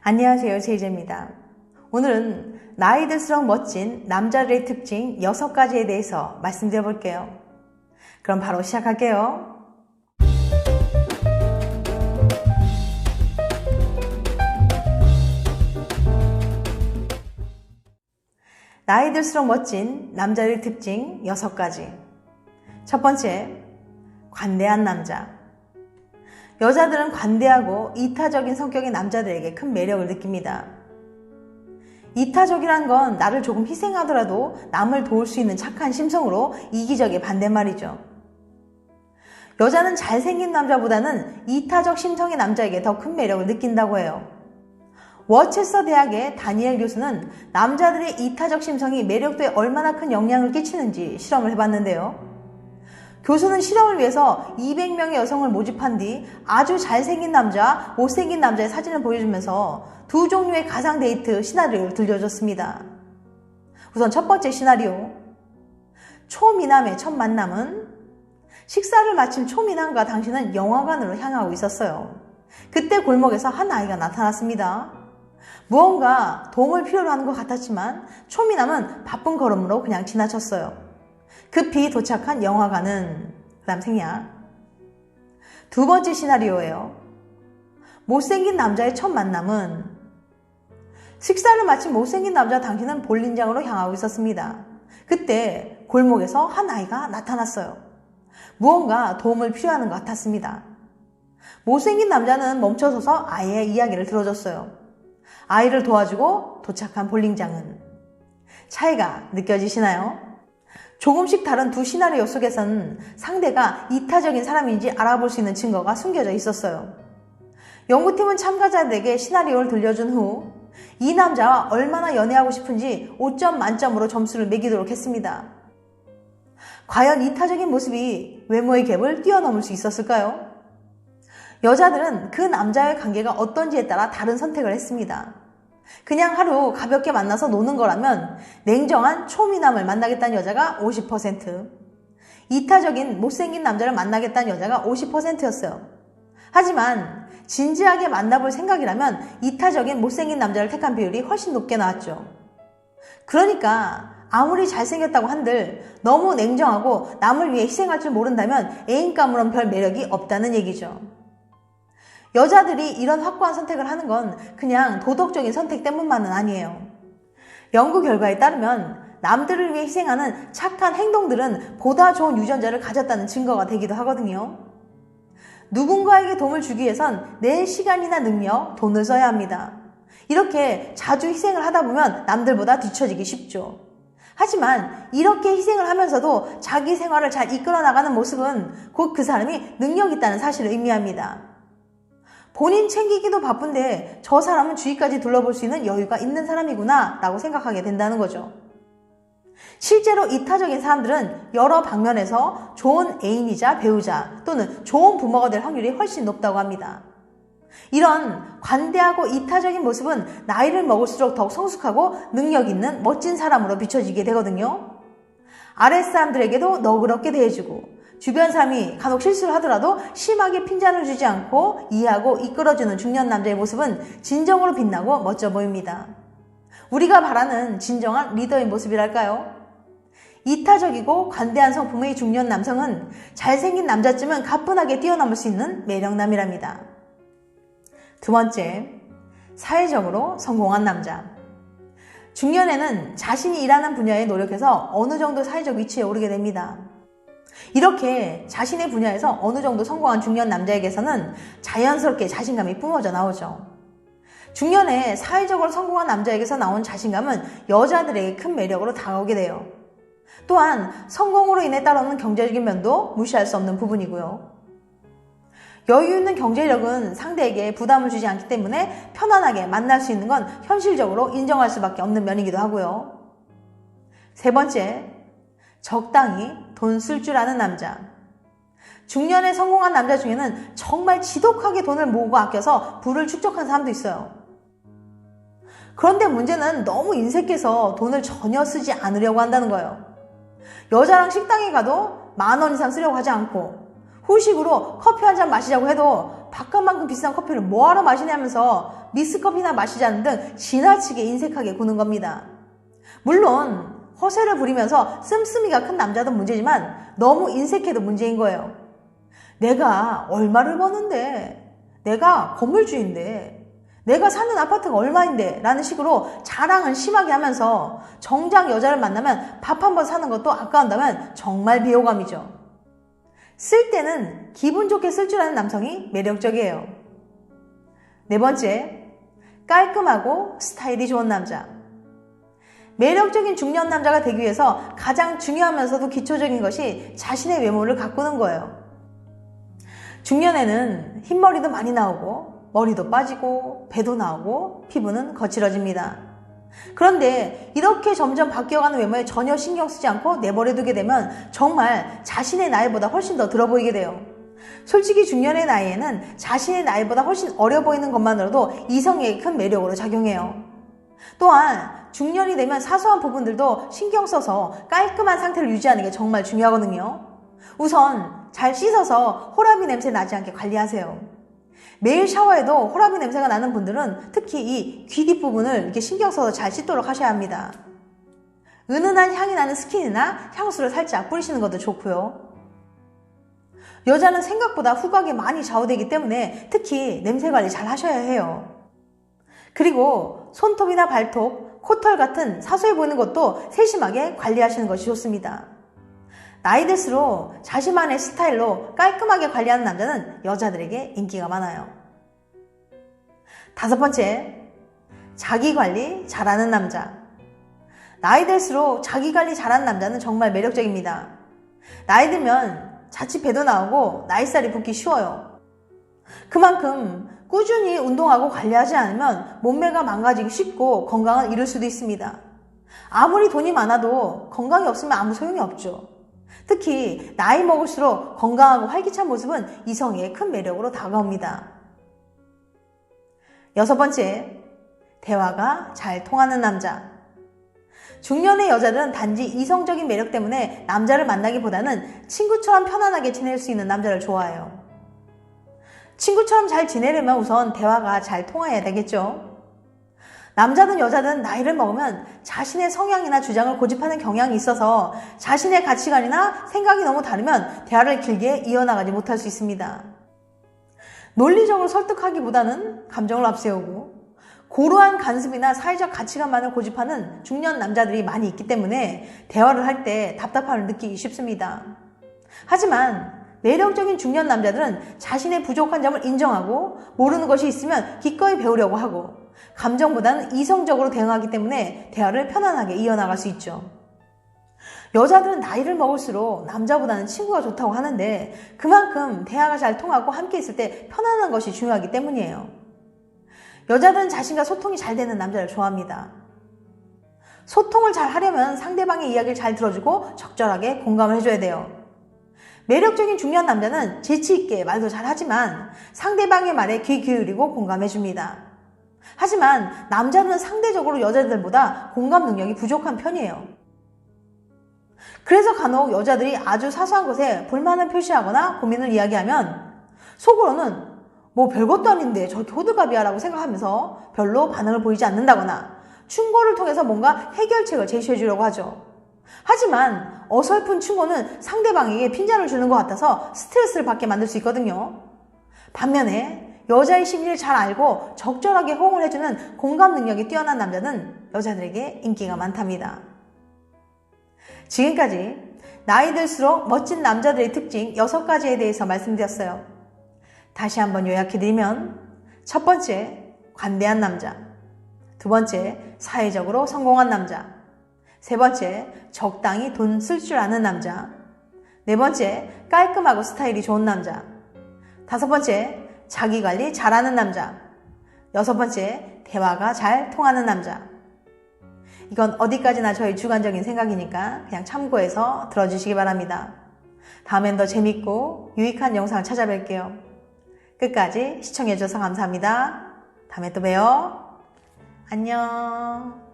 안녕하세요, 제이제입니다. 오늘은 나이 들수록 멋진 남자들의 특징 6가지에 대해서 말씀드려 볼게요. 그럼 바로 시작할게요. 나이 들수록 멋진 남자들의 특징 6가지. 첫 번째, 관대한 남자. 여자들은 관대하고 이타적인 성격의 남자들에게 큰 매력을 느낍니다. 이타적이란 건 나를 조금 희생하더라도 남을 도울 수 있는 착한 심성으로 이기적의 반대말이죠. 여자는 잘생긴 남자보다는 이타적 심성의 남자에게 더 큰 매력을 느낀다고 해요. 워체스터 대학의 다니엘 교수는 남자들의 이타적 심성이 매력도에 얼마나 큰 영향을 끼치는지 실험을 해봤는데요. 교수는 실험을 위해서 200명의 여성을 모집한 뒤 아주 잘생긴 남자, 못생긴 남자의 사진을 보여주면서 두 종류의 가상 데이트 시나리오를 들려줬습니다. 우선 첫 번째 시나리오. 초미남의 첫 만남은 식사를 마친 초미남과 당신은 영화관으로 향하고 있었어요. 그때 골목에서 한 아이가 나타났습니다. 무언가 도움을 필요로 하는 것 같았지만 초미남은 바쁜 걸음으로 그냥 지나쳤어요. 급히 도착한 영화관은 그다음 생략. 두 번째 시나리오예요. 못생긴 남자의 첫 만남은 식사를 마친 못생긴 남자 당신은 볼링장으로 향하고 있었습니다. 그때 골목에서 한 아이가 나타났어요. 무언가 도움을 필요하는 것 같았습니다. 못생긴 남자는 멈춰서서 아이의 이야기를 들어줬어요. 아이를 도와주고 도착한 볼링장은 차이가 느껴지시나요? 조금씩 다른 두 시나리오 속에서는 상대가 이타적인 사람인지 알아볼 수 있는 증거가 숨겨져 있었어요. 연구팀은 참가자들에게 시나리오를 들려준 후 이 남자와 얼마나 연애하고 싶은지 5점 만점으로 점수를 매기도록 했습니다. 과연 이타적인 모습이 외모의 갭을 뛰어넘을 수 있었을까요? 여자들은 그 남자의 관계가 어떤지에 따라 다른 선택을 했습니다. 그냥 하루 가볍게 만나서 노는 거라면 냉정한 초미남을 만나겠다는 여자가 50%, 이타적인 못생긴 남자를 만나겠다는 여자가 50%였어요. 하지만 진지하게 만나볼 생각이라면 이타적인 못생긴 남자를 택한 비율이 훨씬 높게 나왔죠. 그러니까 아무리 잘생겼다고 한들 너무 냉정하고 남을 위해 희생할 줄 모른다면 애인감으론 별 매력이 없다는 얘기죠. 여자들이 이런 확고한 선택을 하는 건 그냥 도덕적인 선택 때문만은 아니에요. 연구 결과에 따르면 남들을 위해 희생하는 착한 행동들은 보다 좋은 유전자를 가졌다는 증거가 되기도 하거든요. 누군가에게 도움을 주기 위해선 내 시간이나 능력, 돈을 써야 합니다. 이렇게 자주 희생을 하다 보면 남들보다 뒤처지기 쉽죠. 하지만 이렇게 희생을 하면서도 자기 생활을 잘 이끌어 나가는 모습은 곧 그 사람이 능력 있다는 사실을 의미합니다. 본인 챙기기도 바쁜데 저 사람은 주위까지 둘러볼 수 있는 여유가 있는 사람이구나 라고 생각하게 된다는 거죠. 실제로 이타적인 사람들은 여러 방면에서 좋은 애인이자 배우자 또는 좋은 부모가 될 확률이 훨씬 높다고 합니다. 이런 관대하고 이타적인 모습은 나이를 먹을수록 더욱 성숙하고 능력 있는 멋진 사람으로 비춰지게 되거든요. 아랫사람들에게도 너그럽게 대해주고 주변 사람이 간혹 실수를 하더라도 심하게 핀잔을 주지 않고 이해하고 이끌어주는 중년 남자의 모습은 진정으로 빛나고 멋져 보입니다. 우리가 바라는 진정한 리더의 모습이랄까요? 이타적이고 관대한 성품의 중년 남성은 잘생긴 남자쯤은 가뿐하게 뛰어넘을 수 있는 매력남이랍니다. 두 번째, 사회적으로 성공한 남자. 중년에는 자신이 일하는 분야에 노력해서 어느 정도 사회적 위치에 오르게 됩니다. 이렇게 자신의 분야에서 어느 정도 성공한 중년 남자에게서는 자연스럽게 자신감이 뿜어져 나오죠. 중년에 사회적으로 성공한 남자에게서 나온 자신감은 여자들에게 큰 매력으로 다가오게 돼요. 또한 성공으로 인해 따라오는 경제적인 면도 무시할 수 없는 부분이고요. 여유 있는 경제력은 상대에게 부담을 주지 않기 때문에 편안하게 만날 수 있는 건 현실적으로 인정할 수밖에 없는 면이기도 하고요. 세 번째, 적당히 돈 쓸 줄 아는 남자. 중년에 성공한 남자 중에는 정말 지독하게 돈을 모으고 아껴서 부를 축적한 사람도 있어요. 그런데 문제는 너무 인색해서 돈을 전혀 쓰지 않으려고 한다는 거예요. 여자랑 식당에 가도 10,000원 이상 쓰려고 하지 않고 후식으로 커피 한 잔 마시자고 해도 밥값만큼 비싼 커피를 뭐하러 마시냐면서 믹스커피나 마시자는 등 지나치게 인색하게 구는 겁니다. 물론 허세를 부리면서 씀씀이가 큰 남자도 문제지만 너무 인색해도 문제인 거예요. 내가 얼마를 버는데, 내가 건물주인데, 내가 사는 아파트가 얼마인데 라는 식으로 자랑을 심하게 하면서 정작 여자를 만나면 밥 한 번 사는 것도 아까운다면 정말 비호감이죠. 쓸 때는 기분 좋게 쓸 줄 아는 남성이 매력적이에요. 네 번째, 깔끔하고 스타일이 좋은 남자. 매력적인 중년 남자가 되기 위해서 가장 중요하면서도 기초적인 것이 자신의 외모를 가꾸는 거예요. 중년에는 흰머리도 많이 나오고 머리도 빠지고 배도 나오고 피부는 거칠어집니다. 그런데 이렇게 점점 바뀌어가는 외모에 전혀 신경 쓰지 않고 내버려두게 되면 정말 자신의 나이보다 훨씬 더 들어 보이게 돼요. 솔직히 중년의 나이에는 자신의 나이보다 훨씬 어려 보이는 것만으로도 이성에게 큰 매력으로 작용해요. 또한 중년이 되면 사소한 부분들도 신경 써서 깔끔한 상태를 유지하는 게 정말 중요하거든요. 우선 잘 씻어서 호라비 냄새 나지 않게 관리하세요. 매일 샤워해도 호라비 냄새가 나는 분들은 특히 이 귀 뒷부분을 이렇게 신경 써서 잘 씻도록 하셔야 합니다. 은은한 향이 나는 스킨이나 향수를 살짝 뿌리시는 것도 좋고요. 여자는 생각보다 후각이 많이 좌우되기 때문에 특히 냄새 관리 잘 하셔야 해요. 그리고 손톱이나 발톱, 코털 같은 사소해 보이는 것도 세심하게 관리하시는 것이 좋습니다. 나이 들수록 자신만의 스타일로 깔끔하게 관리하는 남자는 여자들에게 인기가 많아요. 다섯 번째, 자기 관리 잘하는 남자. 나이 들수록 자기 관리 잘하는 남자는 정말 매력적입니다. 나이 들면 자칫 배도 나오고 나이살이 붙기 쉬워요. 그만큼 꾸준히 운동하고 관리하지 않으면 몸매가 망가지기 쉽고 건강을 잃을 수도 있습니다. 아무리 돈이 많아도 건강이 없으면 아무 소용이 없죠. 특히 나이 먹을수록 건강하고 활기찬 모습은 이성의 큰 매력으로 다가옵니다. 여섯 번째, 대화가 잘 통하는 남자. 중년의 여자들은 단지 이성적인 매력 때문에 남자를 만나기보다는 친구처럼 편안하게 지낼 수 있는 남자를 좋아해요. 친구처럼 잘 지내려면 우선 대화가 잘 통해야 되겠죠. 남자든 여자든 나이를 먹으면 자신의 성향이나 주장을 고집하는 경향이 있어서 자신의 가치관이나 생각이 너무 다르면 대화를 길게 이어나가지 못할 수 있습니다. 논리적으로 설득하기보다는 감정을 앞세우고 고루한 간섭이나 사회적 가치관만을 고집하는 중년 남자들이 많이 있기 때문에 대화를 할 때 답답함을 느끼기 쉽습니다. 하지만 매력적인 중년 남자들은 자신의 부족한 점을 인정하고 모르는 것이 있으면 기꺼이 배우려고 하고 감정보다는 이성적으로 대응하기 때문에 대화를 편안하게 이어나갈 수 있죠. 여자들은 나이를 먹을수록 남자보다는 친구가 좋다고 하는데 그만큼 대화가 잘 통하고 함께 있을 때 편안한 것이 중요하기 때문이에요. 여자들은 자신과 소통이 잘 되는 남자를 좋아합니다. 소통을 잘 하려면 상대방의 이야기를 잘 들어주고 적절하게 공감을 해줘야 돼요. 매력적인 중년 남자는 재치있게 말도 잘하지만 상대방의 말에 귀 기울이고 공감해줍니다. 하지만 남자는 상대적으로 여자들보다 공감 능력이 부족한 편이에요. 그래서 간혹 여자들이 아주 사소한 것에 불만을 표시하거나 고민을 이야기하면 속으로는 뭐 별것도 아닌데 저렇게 호들갑이야 라고 생각하면서 별로 반응을 보이지 않는다거나 충고를 통해서 뭔가 해결책을 제시해 주려고 하죠. 하지만 어설픈 충고는 상대방에게 핀잔을 주는 것 같아서 스트레스를 받게 만들 수 있거든요. 반면에 여자의 심리를 잘 알고 적절하게 호응을 해주는 공감 능력이 뛰어난 남자는 여자들에게 인기가 많답니다. 지금까지 나이 들수록 멋진 남자들의 특징 6가지에 대해서 말씀드렸어요. 다시 한번 요약해드리면 첫 번째, 관대한 남자. 두 번째, 사회적으로 성공한 남자. 세 번째, 적당히 돈 쓸 줄 아는 남자. 네 번째, 깔끔하고 스타일이 좋은 남자. 다섯 번째, 자기 관리 잘하는 남자. 여섯 번째, 대화가 잘 통하는 남자. 이건 어디까지나 저의 주관적인 생각이니까 그냥 참고해서 들어주시기 바랍니다. 다음엔 더 재밌고 유익한 영상을 찾아뵐게요. 끝까지 시청해주셔서 감사합니다. 다음에 또 봬요. 안녕.